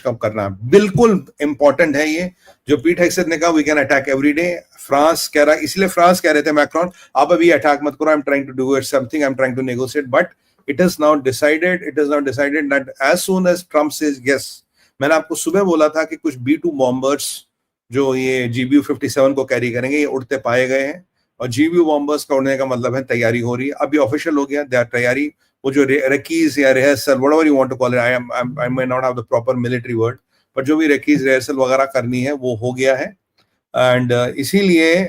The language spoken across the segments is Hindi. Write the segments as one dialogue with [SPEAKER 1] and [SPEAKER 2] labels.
[SPEAKER 1] कब करना है, बिल्कुल इंपॉर्टेंट है ये जो पीट हेगसेथ ने कहा we can attack every day. France कह रहा है, इसलिए फ्रांस कह रहे थे मैक्रोन आप अभी अटैक मत करो, I am trying to do it something, I am trying to negotiate, but it is now decided that as soon as Trump says yes. मैंने आपको सुबह बोला था कि कुछ B-2 बॉम्बर्स जो ये GBU-57 को कैरी करेंगे ये उड़ते पाए गए हैं, और GBU बॉम्बर्स का उड़ने का मतलब है तैयारी हो रही है, अभी ऑफिशियल हो गया, तैयारी, वो जो रेकीज या rehearsal whatever you want to call it, I may not have the proper military word, पर जो भी रेकीज रिहर्सल वगैरह करनी है वो हो गया है। एंड इसीलिए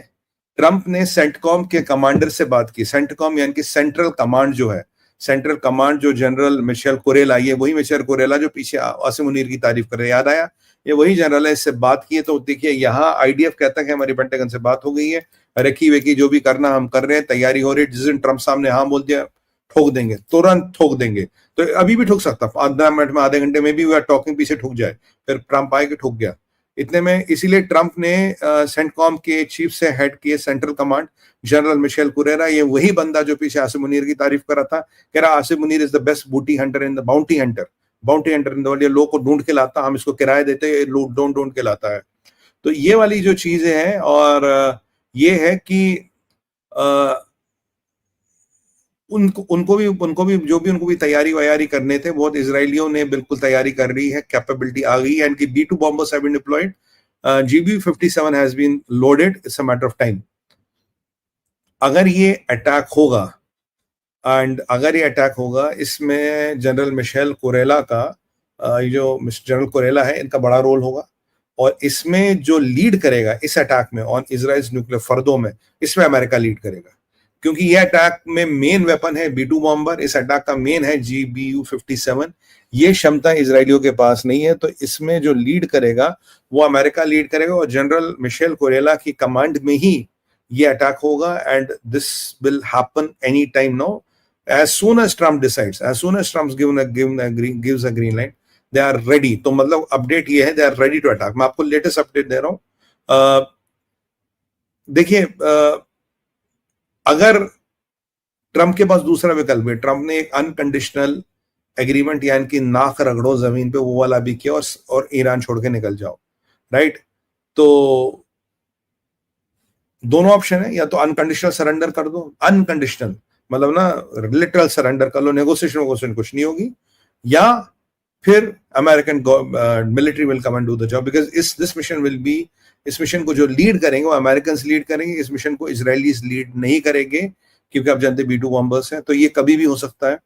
[SPEAKER 1] ट्रंप ने सेंटकॉम के कमांडर से बात की। सेंटकॉम यानी कि सेंट्रल कमांड जो है, सेंट्रल कमांड जो जनरल मिशेल कुरेला, ये वही मिशेल कुरेला जो पीछे आसिम मुनीर की तारीफ कर रहे हैं, याद आया, ये वही जनरल है, इससे बात की है। तो देखिए यहाँ IDF कहता है कि हमारी पेंटागन से बात हो गई है, रेकी वेकी जो भी करना हम कर रहे हैं, तैयारी हो रही है, जिस दिन ट्रंप सामने हाँ बोल दिया ठोक देंगे, तुरंत ठोक देंगे। तो अभी भी ठोक सकता, 15 मिनट में, आधे घंटे में भी वी आर टॉकिंग, पीछे ठोक जाए, फिर ट्रंप आए कि ठोक गया। इतने में इसीलिए ट्रंप ने सेंटकॉम के चीफ से हेड किए सेंट्रल कमांड जनरल मिशेल कुरेरा, ये वही बंदा जो पीछे आसिम मुनीर की तारीफ कर रहा था, कह रहा Asim Munir is the best booty hunter in the bounty hunter in the world, ये लोग को ढूंढ के लाता, हम इसको किराया देते, ये लोग ढूंढ के लाता है। तो ये वाली जो चीजें हैं, और ये है कि उनको भी जो भी उनको भी तैयारी वैयारी करने थे, बहुत इजरायलियों ने बिल्कुल तैयारी कर रही है, कैपेबिलिटी आ गई है, एंड की B-2 bombers have been deployed, GBU-57 has been loaded, it's a matter of time। अगर ये अटैक होगा, इसमें जनरल मिशेल कुरेला का, जो जनरल कुरेला है, इनका बड़ा रोल होगा, और इसमें जो लीड करेगा इस अटैक में ऑन इजराइल न्यूक्लियर फर्दों में, इसमें अमेरिका लीड करेगा, क्योंकि ये अटैक में मेन वेपन है B-2 बॉम्बर, इस अटैक का मेन है GBU-57, ये क्षमता इजरायलियों के पास नहीं है, तो इसमें जो लीड करेगा वो अमेरिका लीड करेगा, और जनरल मिशेल कुरेला की कमांड में ही ये अटैक होगा, and this will happen any time now, as soon as Trump decides, as soon as Trump's gives a green light, they are ready। तो मतलब अपडेट ये है, they are ready to attack। मैं आपको लेटेस्ट अपडेट दे रहा हूं। देखिए, अगर ट्रंप के पास दूसरा विकल्प है, ट्रंप ने एक अनकंडीशनल एग्रीमेंट यानी कि नाक रगड़ो जमीन पे, वो वाला भी किया, और ईरान छोड़ के निकल जाओ, राइट। तो दोनों ऑप्शन है, या तो अनकंडीशनल सरेंडर कर दो, अनकंडीशनल मतलब ना लिटरल सरेंडर कर लो, नेगोशिएशन कुछ नहीं होगी, या फिर American military will come and do the job, because this mission will be, इस मिशन को जो लीड करेंगे वो अमेरिकन लीड करेंगे, इस मिशन को इजरायलीज लीड नहीं करेंगे, क्योंकि आप जानते B-2 बॉम्बर्स हैं। तो ये कभी भी हो सकता है।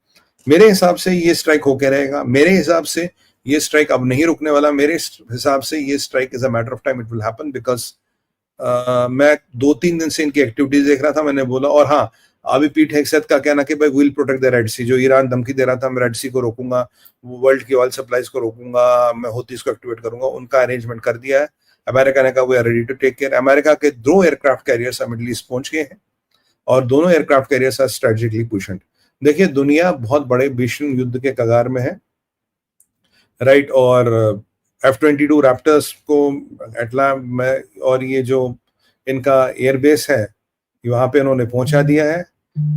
[SPEAKER 1] मेरे हिसाब से ये स्ट्राइक होके रहेगा, मेरे हिसाब से ये स्ट्राइक अब नहीं रुकने वाला, मेरे हिसाब से ये strike is a matter of time, it will happen, because मैं 2-3 दिन से इनकी एक्टिविटीज देख रहा था, मैंने बोला, और हाँ, अभी पीट हेगसेथ का कहना कि भाई विल प्रोटेक्ट द रेड सी, जो ईरान धमकी दे रहा था मैं रेड सी को रोकूंगा, वर्ल्ड की ऑयल सप्लाईज को रोकूंगा, मैं हूतीस को एक्टिवेट करूंगा, उनका अरेंजमेंट कर दिया है। अमेरिका ने कहा we are ready to take care. America के 2 एयरक्राफ्ट कैरियर्स मिडिल ईस्ट पहुंच गए हैं, और दोनों एयरक्राफ्ट कैरियर्स आर स्ट्रेटेजिकली पोजीशन्ड। देखिए, दुनिया बहुत बड़े भीषण युद्ध के कगार में है, राइट, और F-22 रैप्टर्स को में, और ये जो इनका एयरबेस है वहां पे इन्होंने पहुंचा दिया है,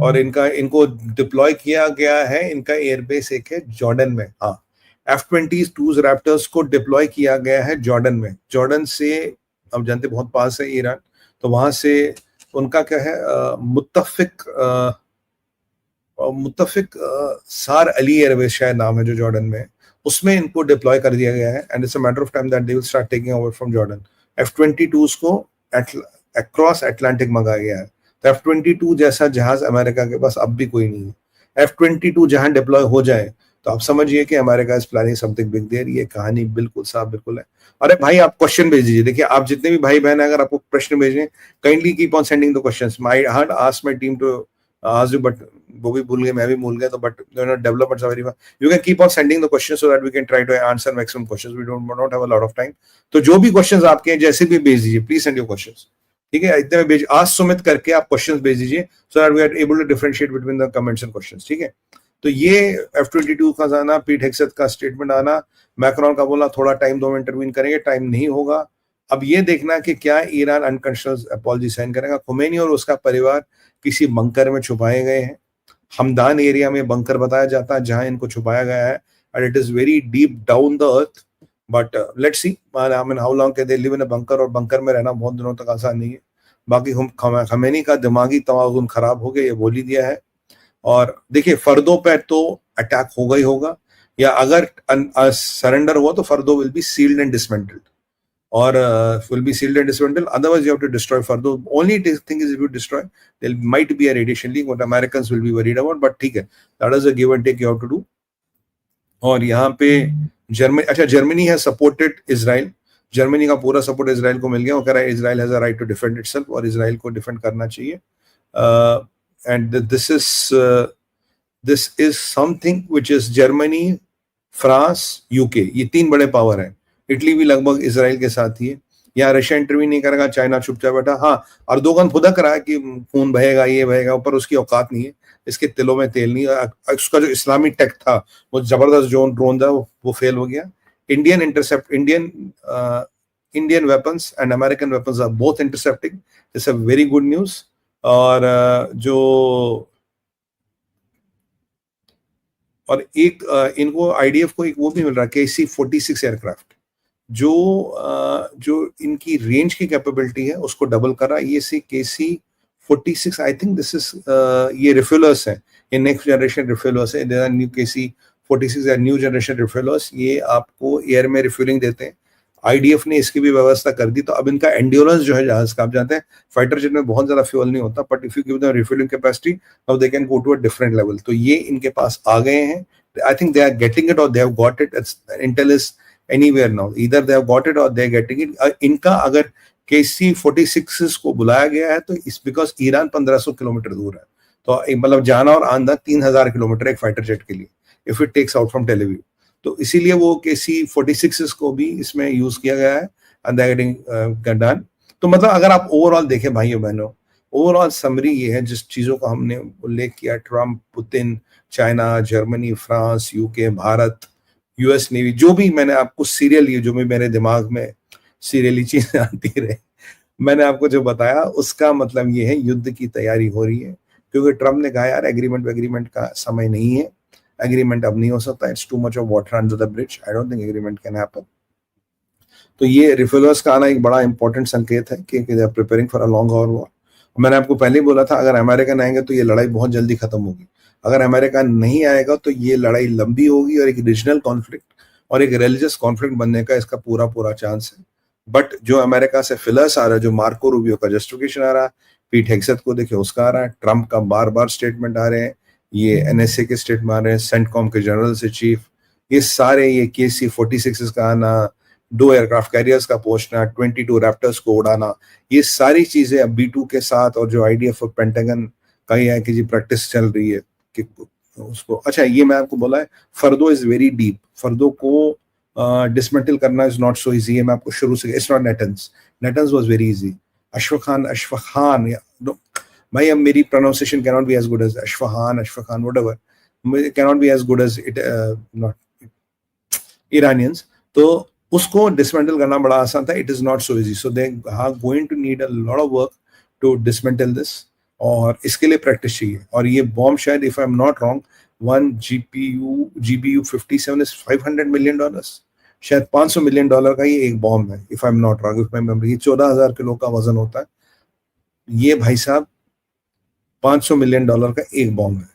[SPEAKER 1] और इनको डिप्लॉय किया गया है। इनका एयरबेस एक है जॉर्डन में, हाँ, F-22 रैप्टर्स को डिप्लॉय किया गया है जॉर्डन में। जॉर्डन से अब जानते बहुत पास है ईरान, तो वहां से उनका क्या है, मुत्तफिक सार अली एयरबेस शायद नाम है जो जॉर्डन में, उसमें इनको डिप्लॉय कर दिया गया है, and it's a matter of time that they will start taking over from Jordan. F-22 को अक्रॉस अटलांटिक मंगाया गया है, तो F-22 जैसा जहाज अमेरिका के पास अब भी कोई नहीं है। F-22 जहां डिप्लॉय हो जाए तो आप समझिए कि America is planning something big there. ये कहानी बिल्कुल साफ बिल्कुल है। अरे भाई, आप क्वेश्चन भेज दीजिए। देखिए, आप जितने भी भाई बहन है, अगर आपको प्रश्न भेजने, kindly keep on sending the questions. I had asked my team to ask you, but वो भी भूल गए, मैं भी भूल गया, तो but developments are very fast. You can keep on sending the questions so that we can try to answer maximum questions. We don't not have a lot of time. तो जो भी क्वेश्चंस आपके हैं, जैसे भी भेज दीजिए, प्लीज सेंड योर क्वेश्चंस, ठीक है। इतने में आज सुमित करके आप क्वेश्चंस भेज दीजिए, so that we are able to differentiate between the comments and questions, ठीक है। तो ये F-22 का आना, पीट हेगसेथ का स्टेटमेंट आना, मैक्रोन का बोला थोड़ा टाइम दो, में इंटरवीन करेंगे, टाइम नहीं होगा। अब ये देखना कि क्या ईरान अनकंडीशनल अपॉलजी साइन करेगा। खुमैनी और उसका परिवार किसी बंकर में छुपाए गए हैं। हमदान एरिया में बंकर बताया जाता है जहां इनको छुपाया गया है, and it is very deep down the earth. But let's see, I mean how long can they live in a bunker, और बंकर में रहना बहुत दिनों तक आसान नहीं है। बाकी हम खमेनी का दिमागी तवाज़ुन खराब हो गया, ये बोल ही दिया है। और देखिए फर्दों पे तो अटैक होगा ही होगा, या अगर सरेंडर हुआ तो Fordow will be sealed and dismantled, or will be sealed and dismantled. Otherwise, you have to destroy Fardo. Only thing is, if you destroy, there might be a radiation leak. What Americans will be worried about, but ठीक है, that is a give and take you have to do. और यहाँ पे जर्मनी, अच्छा Germany has supported Israel. Germany का पूरा सपोर्ट इजराइल को मिल गया, वो कह रहा है Israel has a right to defend itself, और इजराइल को डिफेंड करना चाहिए। And this is something which is Germany, France, UK, ये तीन बड़े पावर हैं। इटली भी लगभग इसराइल के साथ ही है। यहाँ रशिया इंटरव्यू नहीं करेगा, चाइना चुपचाप बैठा। हाँ, अर्दोगन फुदक रहा है कि खून बहेगा, ये बहेगा, ऊपर उसकी औकात नहीं है, इसके तिलों में तेल नहीं है। उसका जो इस्लामी टेक था, वो जबरदस्त जो ड्रोन था वो फेल हो गया। Indian weapons and American weapons are both intercepting. It's a very good news. और एक इनको IDF को एक वो भी मिल रहा है, KC-46 एयरक्राफ्ट, जो इनकी रेंज की कैपेबिलिटी है उसको डबल कर रहा है। ये KC-46, I think this is, ये रिफ्यूलर्स है, ये नेक्स्ट जनरेशन रिफ्यूलर्स है। देयर आर न्यू KC-46 है, न्यू जनरेशन रिफ्यूलर्स, ये आपको एयर में रिफ्यूलिंग देते हैं। IDF ने इसकी भी व्यवस्था कर दी, तो अब इनका एंड्योरेंस जो है जहाज का, आप जानते हैं फाइटर जेट में बहुत ज्यादा फ्यूल नहीं होता, but if you give them refuelling capacity, now they can go to a different level. तो ये इनके पास आ गए हैं। I think they are getting it और they have got it. Intel is anywhere now, either they have got it or they are getting it. इनका अगर KC-46 को बुलाया गया है तो इस बिकॉज ईरान 1500 किलोमीटर दूर है, तो मतलब जाना और आना 3000 किलोमीटर एक फाइटर जेट के लिए, if it takes out from Tel Aviv. तो इसीलिए वो KC-46 को भी इसमें यूज किया गया है, and they are getting done. तो मतलब अगर आप ओवरऑल देखें भाइयों बहनों, ओवरऑल समरी ये है जिस चीजों का हमने उल्लेख किया, Trump, Putin, China, Germany, France, UK, Bharat, US navy, जो भी मैंने आपको सीरियल, ये जो भी मेरे दिमाग में सीरियली चीजें आती रहे, मैंने आपको जो बताया उसका मतलब ये है युद्ध की तैयारी हो रही है। क्योंकि ट्रम्प ने कहा यार एग्रीमेंट का समय नहीं है, एग्रीमेंट अब नहीं हो सकता, it's too much of water under the bridge, I don't think agreement can happen. तो ये रिफ्यूलर्स का आना एक बड़ा इंपॉर्टेंट संकेत है कि they are preparing for a long war. मैंने आपको पहले ही बोला था अगर अमेरिकन आएंगे तो ये लड़ाई बहुत जल्दी खत्म होगी, अगर अमेरिका नहीं आएगा तो ये लड़ाई लंबी होगी और एक रीजनल कॉन्फ्लिक्ट और एक रिलीजियस कॉन्फ्लिक्ट बनने का इसका पूरा चांस है। बट जो अमेरिका से फिलर्स आ रहा है, जो मार्को रूबियो का जस्टिफिकेशन आ रहा है, पीट हेग्सेथ को देखिए उसका आ रहा है, ट्रम्प का बार स्टेटमेंट आ रहे हैं, ये NSA के स्टेटमेंट आ रहे हैं, सेंटकॉम के जनरल से चीफ, ये सारे, ये KC-46 का आना, 2 एयरक्राफ्ट कैरियर्स का पहुंचना, 22 रैप्टर्स को उड़ाना, ये सारी चीजें अब B2 के साथ, और जो IDF और पेंटागन का ही है कि जी प्रैक्टिस चल रही है कि उसको। अच्छा, ये मैं आपको बोला है फर्दो इज वेरी डीप, फर्दो को डिसमेंटल करना इज नॉट सो इजी है। मैं आपको शुरू से, it's not Natanz was very easy. Isfahan भाई, अब मेरी pronunciation can not be as good as Isfahan whatever, can not be as good as it not Iranians. तो उसको डिसमेंटल करना बड़ा आसान था, it is not so easy, so they are going to need a lot of work to dismantle this, और इसके लिए प्रैक्टिस चाहिए। और ये बॉम्ब शायद, if I am not wrong, 1 GBU-57 is $500 million, शायद $500 million का ये एक बॉम्ब है, if I am not wrong, if my memory. 14,000 kilo का वजन होता है ये भाई साहब, $500 million का एक बॉम्ब है।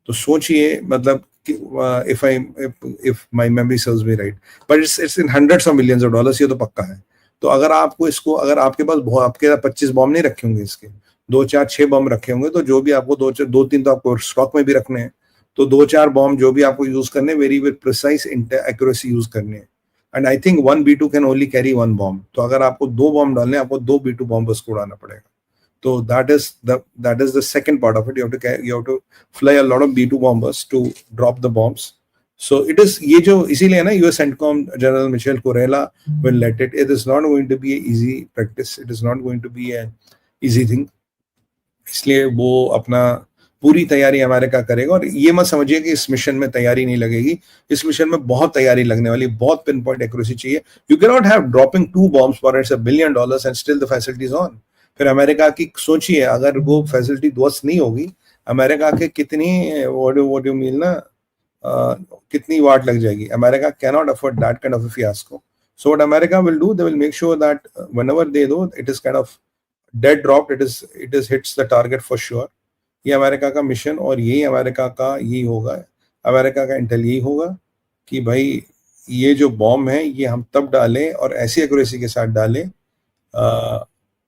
[SPEAKER 1] तो सोचिए, मतलब if my memory serves me right, but it's in hundreds of millions of dollars, ये तो पक्का है। तो अगर आपको इसको, अगर आपके पास 25 बॉम्ब नहीं रखे होंगे, इसके 2, 4, 6 बॉम्ब रखे होंगे, तो जो भी आपको 2-3 तो आपको स्टॉक में भी रखने हैं, तो 2-4 बॉम्ब जो भी आपको यूज करने, very with precise accuracy use करने हैं। And I think 1 B2 can only carry 1 bomb, तो अगर आपको 2 बॉम्ब डालने, आपको 2 B2 बॉम्ब उसको उड़ाना पड़ेगा। तो that is the second part of it. You have to fly a lot of B2 bombers to drop the bombs. So it is, ये जो इसीलिए ना US CENTCOM General Michel Corella will let it. It is not going to be an easy practice. It is not going to be an easy thing. इसलिए वो अपना पूरी तैयारी अमेरिका करेगा। और ये मत समझिए कि इस मिशन में तैयारी नहीं लगेगी, इस मिशन में बहुत तैयारी लगने वाली, बहुत पिन पॉइंट एक्यूरेसी चाहिए। You cannot have dropping 2 bombs for $1 billion and still the facility is on. फिर अमेरिका की सोचिए, अगर वो फैसिलिटी ध्वस्त नहीं होगी, अमेरिका के कितनी कितनी वाट लग जाएगी। America can not afford that kind of a fiasco. So what America will do, they will make sure that whenever they do, it is kind of dead dropped, it is hits the target for sure. ये अमेरिका का मिशन और यही अमेरिका का यही होगा, अमेरिका का इंटेल यही होगा कि भाई ये जो बॉम्ब है ये हम तब डालें और ऐसी एक्यूरेसी के साथ डालें